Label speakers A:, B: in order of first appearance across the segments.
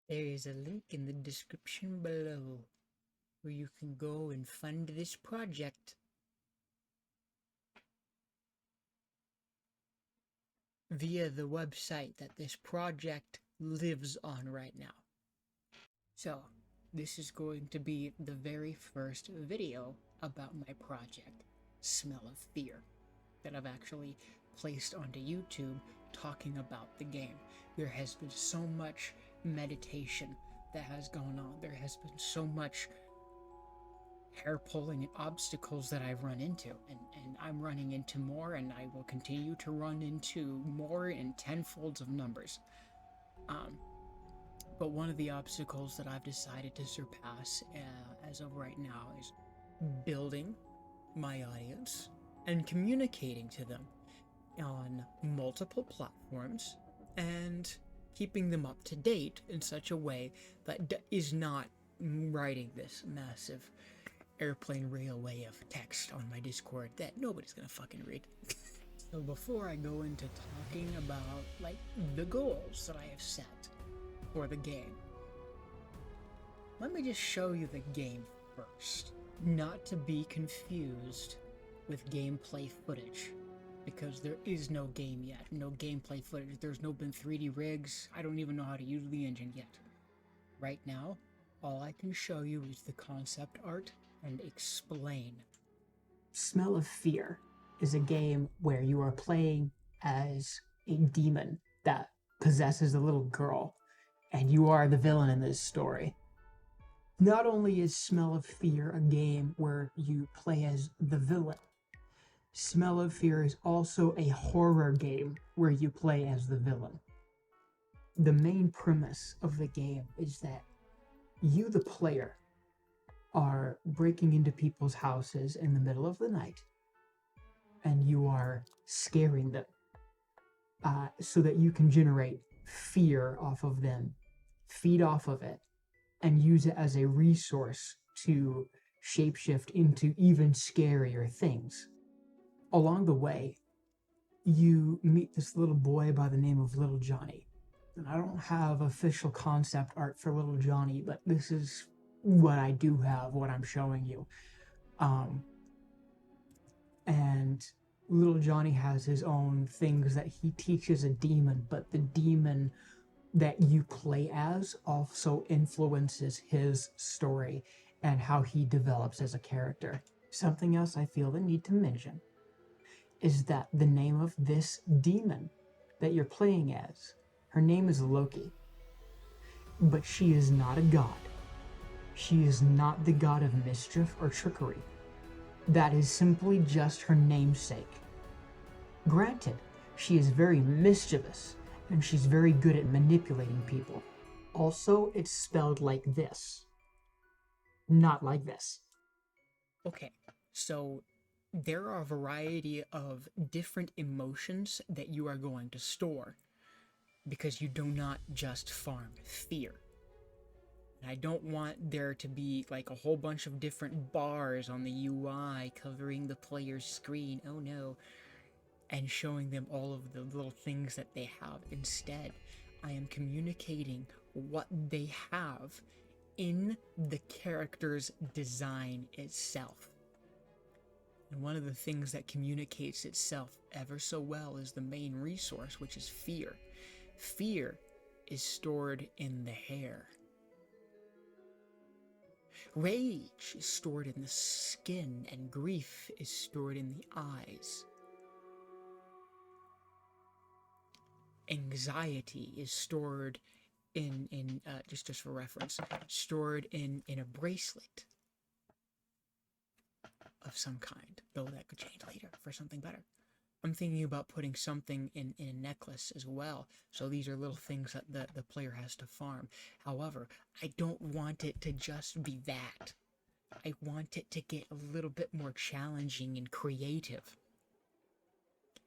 A: There is a link in the description below where you can go and fund this project via the website that this project lives on right now. So, this is going to be the very first video about my project, Smell of Fear, that I've actually placed onto YouTube talking about the game. There has been so much meditation that has gone on. There has been so much hair pulling obstacles that I've run into, and I'm running into more, and I will continue to run into more in tenfolds of numbers. Um, but one of the obstacles that I've decided to surpass as of right now is building my audience and communicating to them on multiple platforms and keeping them up to date in such a way that is not writing this massive airplane railway of text on my Discord that nobody's gonna fucking read. So before I go into talking about like the goals that I have set for the game, let me just show you the game first. Not to be confused with gameplay footage, because there is no game yet, no gameplay footage. There's no been 3D rigs. I don't even know how to use the engine yet. Right now, all I can show you is the concept art and explain.
B: Smell of Fear is a game where you are playing as a demon that possesses a little girl, and you are the villain in this story. Not only is Smell of Fear a game where you play as the villain, Smell of Fear is also a horror game where you play as the villain. The main premise of the game is that you, the player, are breaking into people's houses in the middle of the night, and you are scaring them so that you can generate fear off of them, feed off of it, and use it as a resource to shapeshift into even scarier things. Along the way, you meet this little boy by the name of Little Johnny. And I don't have official concept art for Little Johnny, but this is what I do have, what I'm showing you. And Little Johnny has his own things that he teaches a demon, but the demon that you play as also influences his story and how he develops as a character. Something else I feel the need to mention is that the name of this demon that you're playing as, her name is Loki, but she is not a god. She is not the god of mischief or trickery. That is simply just her namesake. Granted, she is very mischievous, and she's very good at manipulating people. Also, it's spelled like this, not like this.
A: Okay, so there are a variety of different emotions that you are going to store because you do not just farm fear. And I don't want there to be like a whole bunch of different bars on the UI covering the player's screen. Oh no. And showing them all of the little things that they have. Instead, I am communicating what they have in the character's design itself. And one of the things that communicates itself ever so well is the main resource, which is fear. Fear is stored in the hair. Rage is stored in the skin, and grief is stored in the eyes. Anxiety is stored in just for reference, stored in a bracelet of some kind, though that could change later for something better. I'm thinking about putting something in a necklace as well. So these are little things that the player has to farm. However, I don't want it to just be that. I want it to get a little bit more challenging and creative.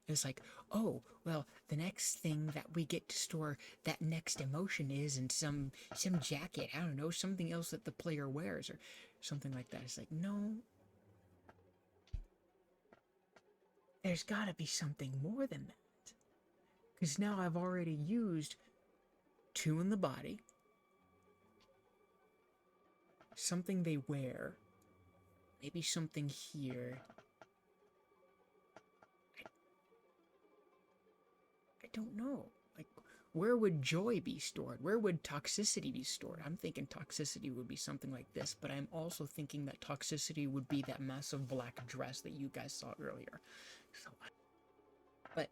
A: It's like, oh, well, the next thing that we get to store that next emotion is in some jacket. I don't know, something else that the player wears or something like that. It's like, no, there's got to be something more than that. Because now I've already used two in the body, something they wear, maybe something here. I don't know. Like, where would joy be stored? Where would toxicity be stored? I'm thinking toxicity would be something like this, but I'm also thinking that toxicity would be that massive black dress that you guys saw earlier. So, but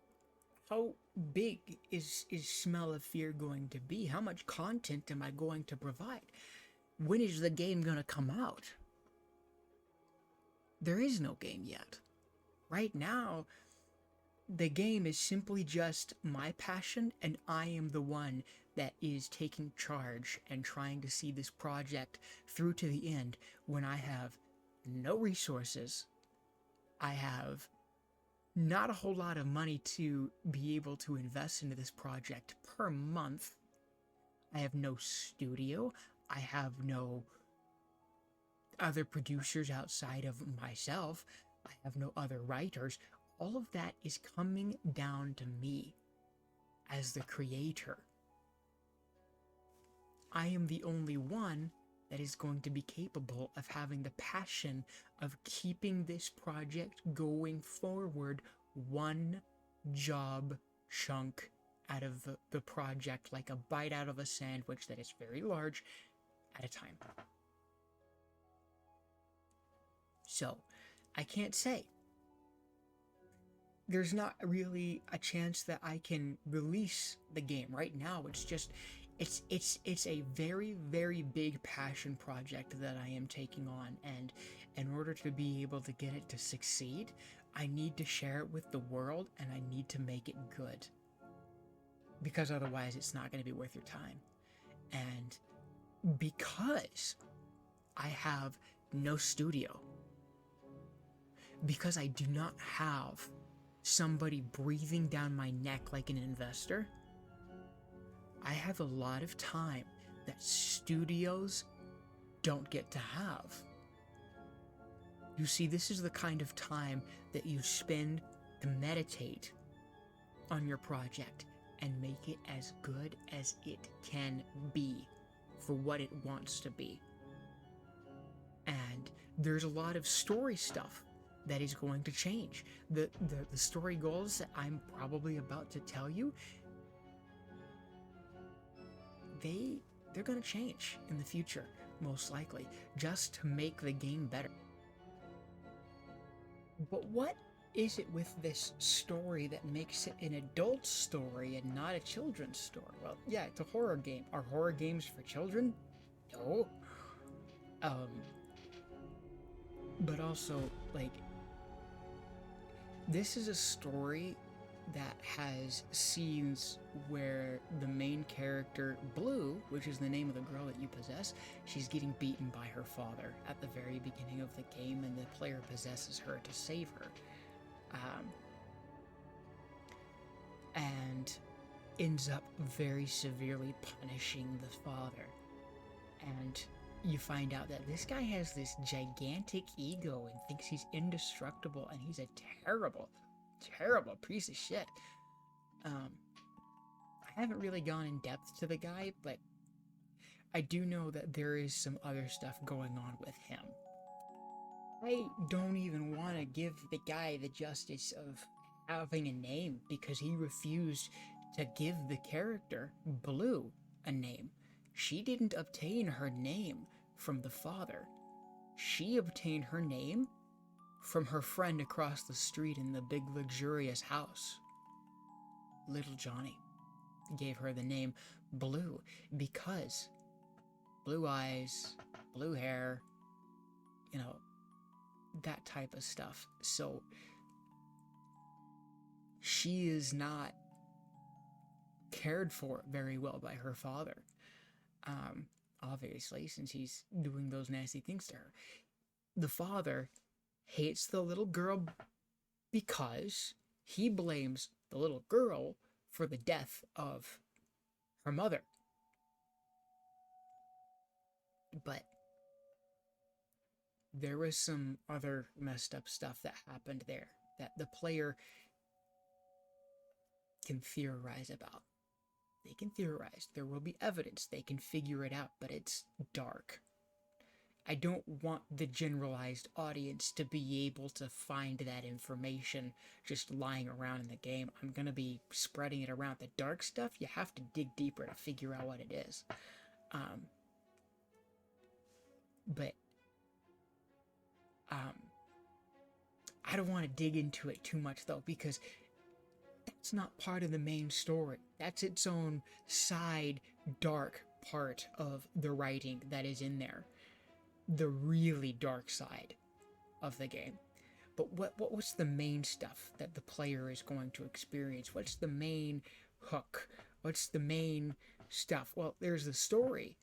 A: how big is Smell of Fear going to be? How much content am I going to provide? When is the game gonna come out? There is no game yet. Right now, the game is simply just my passion, and I am the one that is taking charge and trying to see this project through to the end when I have no resources. I have not a whole lot of money to be able to invest into this project per month. I have no studio. I have no other producers outside of myself. I have no other writers. All of that is coming down to me as the creator. I am the only one that is going to be capable of having the passion of keeping this project going forward, one job chunk out of the project, like a bite out of a sandwich that is very large at a time. So, I can't say. There's not really a chance that I can release the game right now. It's just, it's a very, very big passion project that I am taking on, and in order to be able to get it to succeed, I need to share it with the world, and I need to make it good, because otherwise it's not going to be worth your time. And because I have no studio, because I do not have somebody breathing down my neck like an investor, I have a lot of time that studios don't get to have. You see, this is the kind of time that you spend to meditate on your project and make it as good as it can be for what it wants to be. And there's a lot of story stuff that is going to change. The story goals that I'm probably about to tell you, they're going to change in the future, most likely, just to make the game better. But what is it with this story that makes it an adult story and not a children's story? Well, yeah, it's a horror game. Are horror games for children? No. But also, like, this is a story that has scenes where the main character, Blue, which is the name of the girl that you possess, she's getting beaten by her father at the very beginning of the game, and the player possesses her to save her. And ends up very severely punishing the father. And you find out that this guy has this gigantic ego and thinks he's indestructible, and he's a terrible, terrible piece of shit. I haven't really gone in depth to the guy, but I do know that there is some other stuff going on with him. I don't even want to give the guy the justice of having a name, because he refused to give the character, Blue, a name. She didn't obtain her name from the father. She obtained her name from her friend across the street in the big luxurious house. Little Johnny gave her the name Blue because blue eyes, blue hair, you know, that type of stuff. So she is not cared for very well by her father. Obviously, since he's doing those nasty things to her. The father hates the little girl because he blames the little girl for the death of her mother. But there was some other messed up stuff that happened there that the player can theorize about. They can theorize. There will be evidence. They can figure it out, but it's dark. I don't want the generalized audience to be able to find that information just lying around in the game. I'm going to be spreading it around. The dark stuff, you have to dig deeper to figure out what it is. But I don't want to dig into it too much, though, because that's not part of the main story. That's its own side dark part of the writing that is in there. The really dark side of the game. But what's the main stuff that the player is going to experience? What's the main hook? What's the main stuff? Well, there's the story.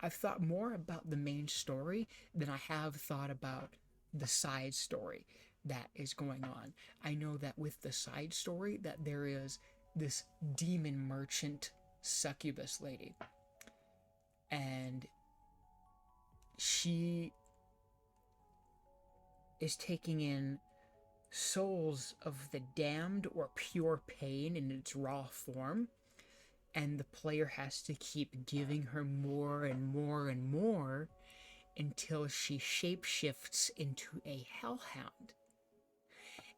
A: I've thought more about the main story than I have thought about the side story that is going on. I know that with the side story that there is this demon merchant succubus lady, and she is taking in souls of the damned or pure pain in its raw form, and the player has to keep giving her more and more and more until she shapeshifts into a hellhound.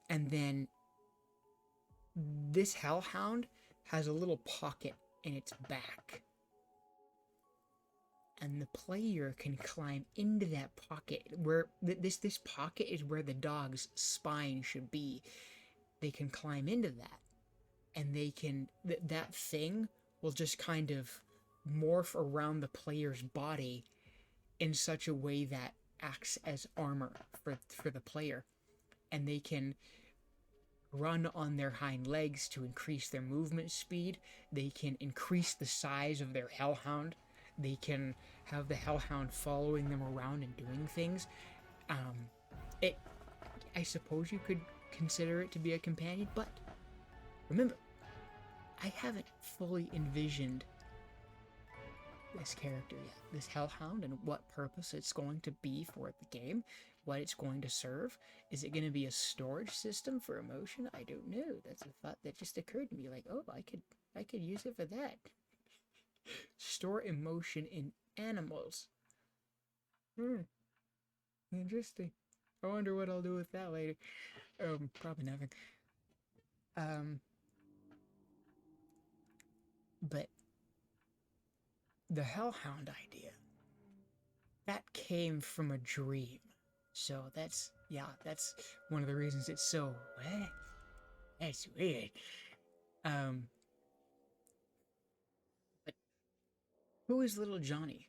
A: And then this hellhound has a little pocket in its back, and the player can climb into that pocket. Where this pocket is where the dog's spine should be. They can climb into that, and they can that thing will just kind of morph around the player's body in such a way that acts as armor for the player, and they can run on their hind legs to increase their movement speed. They can increase the size of their hellhound. They can have the hellhound following them around and doing things. I suppose you could consider it to be a companion, but remember, I haven't fully envisioned this character yet, this hellhound, and what purpose it's going to be for the game, what it's going to serve. Is it going to be a storage system for emotion? I don't know. That's a thought that just occurred to me, like, oh, I could use it for that. Store emotion in animals. Interesting. I wonder what I'll do with that later. Probably nothing. But the hellhound idea, that came from a dream. So that's one of the reasons it's so, what? That's weird. But who is little Johnny?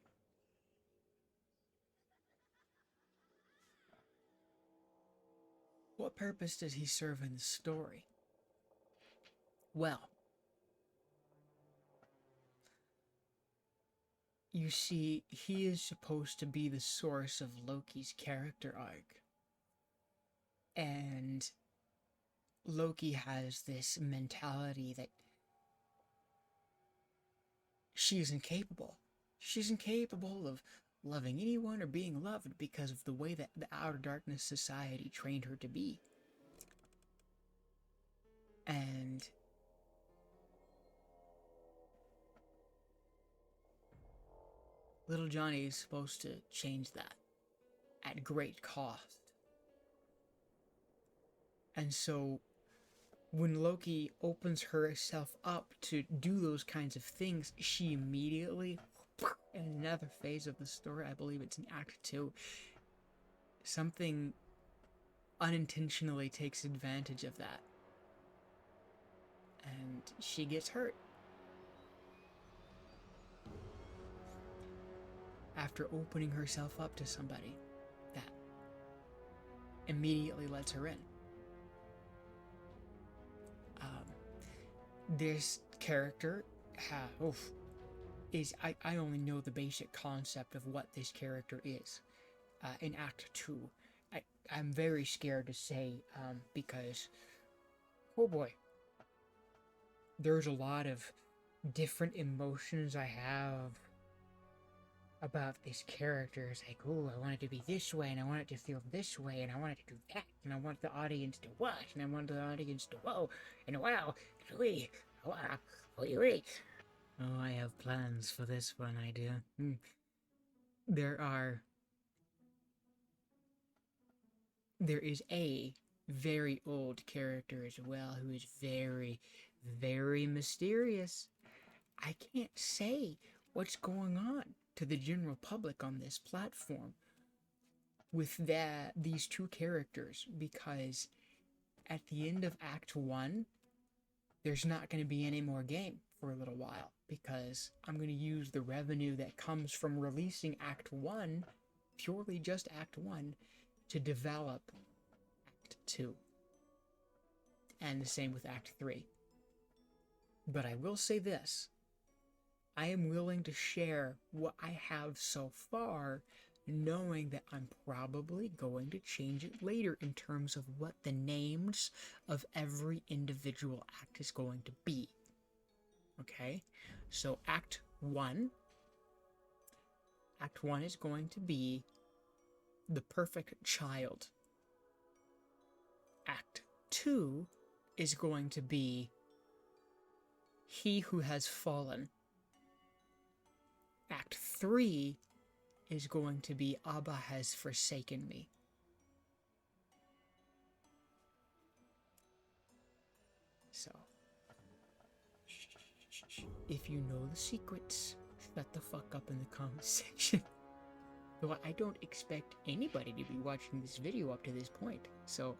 A: What purpose does he serve in the story? Well, you see, he is supposed to be the source of Loki's character arc. And Loki has this mentality that she's incapable. She's incapable of loving anyone or being loved because of the way that the Outer Darkness society trained her to be. And little Johnny is supposed to change that at great cost. And so when Loki opens herself up to do those kinds of things, she immediately, in another phase of the story, I believe it's in Act 2, something unintentionally takes advantage of that. And she gets hurt. After opening herself up to somebody that immediately lets her in. This character I only know the basic concept of what this character is in Act 2. I'm very scared to say because, oh boy, there's a lot of different emotions I have about this character. It's like, oh, I want it to be this way, and I want it to feel this way, and I want it to do that, and I want the audience to watch, and I want the audience to whoa, and wow, wee, wow, wee. Oh, I have plans for this one, I do. There are there is a very old character as well who is very, very mysterious. I can't say what's going on to the general public on this platform with these two characters, because at the end of Act 1, there's not going to be any more game for a little while, because I'm going to use the revenue that comes from releasing Act 1, purely just Act 1, to develop Act 2. And the same with Act 3. But I will say this. I am willing to share what I have so far, knowing that I'm probably going to change it later in terms of what the names of every individual act is going to be. Okay? So Act 1 is going to be The Perfect Child. Act 2 is going to be He Who Has Fallen. Act 3 is going to be Abba Has Forsaken Me. So, if you know the secrets, shut the fuck up in the comment section. Though I don't expect anybody to be watching this video up to this point. So,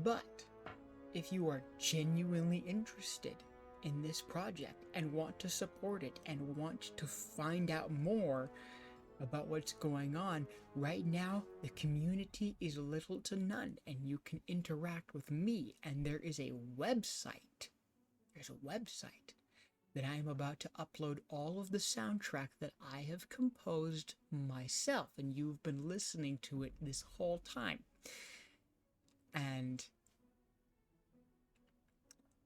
A: But if you are genuinely interested in this project and want to support it and want to find out more about what's going on, right now the community is little to none, and you can interact with me, and there is a website. There's a website that I am about to upload all of the soundtrack that I have composed myself, and you've been listening to it this whole time. And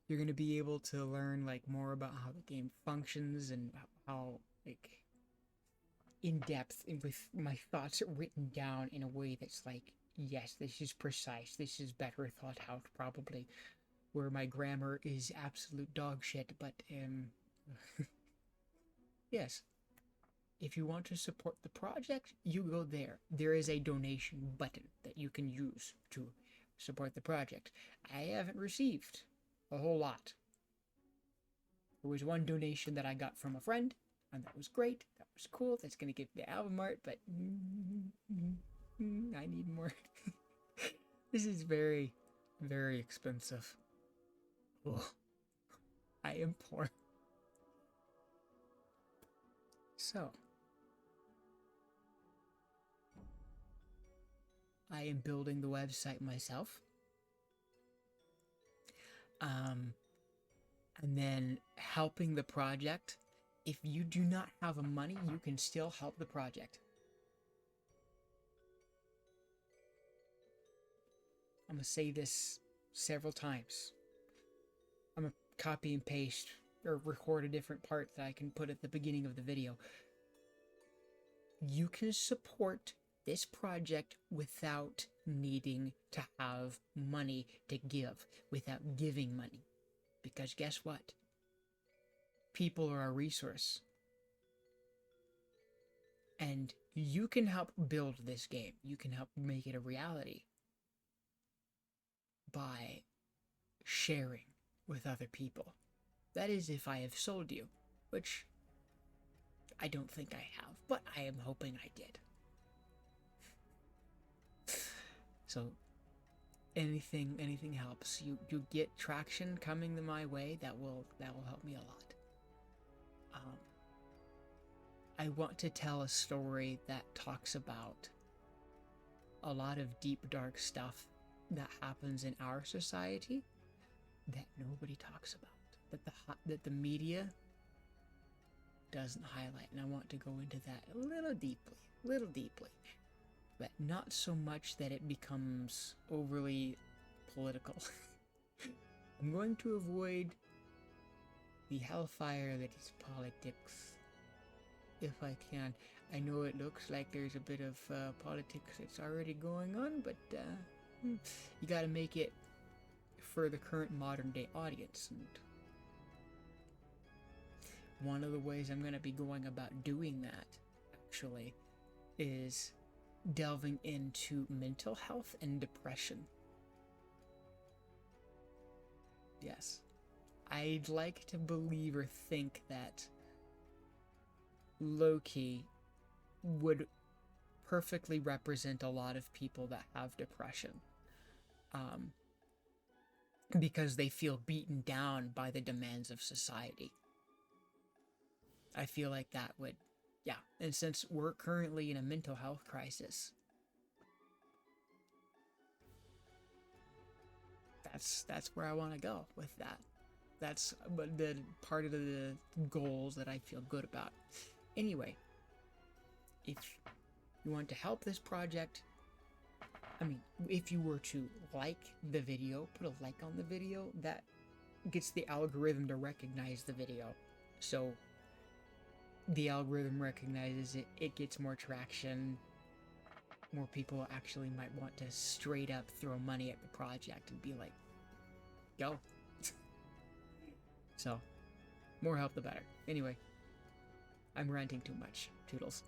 A: you're going to be able to learn like more about how the game functions and how like in depth with my thoughts written down in a way that's like, yes, this is precise, this is better thought out, probably, where my grammar is absolute dog shit, but yes, if you want to support the project, you go there. There is a donation button that you can use to support the project. I haven't received a whole lot. There was one donation that I got from a friend, and that was great. That was cool. That's going to give me album art, but I need more. This is very, very expensive. Oh, I am poor. So, I am building the website myself. And then helping the project. If you do not have a money, you can still help the project. I'm going to say this several times. I'm going to copy and paste or record a different part that I can put at the beginning of the video. You can support this project without needing to have money to give, without giving money. Because guess what? People are a resource. And you can help build this game. You can help make it a reality by sharing with other people. That is if I have sold you, which I don't think I have, but I am hoping I did. So anything helps. You get traction coming my way, that will help me a lot. I want to tell a story that talks about a lot of deep, dark stuff that happens in our society that nobody talks about, that the media doesn't highlight, and I want to go into that a little deeply, but not so much that it becomes overly political. I'm going to avoid the hellfire that is politics, if I can. I know it looks like there's a bit of politics that's already going on, but you gotta make it for the current modern day audience. And one of the ways I'm going to be going about doing that, actually, is delving into mental health and depression. Yes. I'd like to believe or think that Loki would perfectly represent a lot of people that have depression. Because they feel beaten down by the demands of society. I feel like that would, yeah. And since we're currently in a mental health crisis, that's where I want to go with that. That's the part of the goals that I feel good about. Anyway, if you want to help this project, I mean, if you were to like the video, put a like on the video, that gets the algorithm to recognize the video. So the algorithm recognizes it, it gets more traction, more people actually might want to straight up throw money at the project and be like, go. So, more help the better. Anyway, I'm ranting too much. Toodles.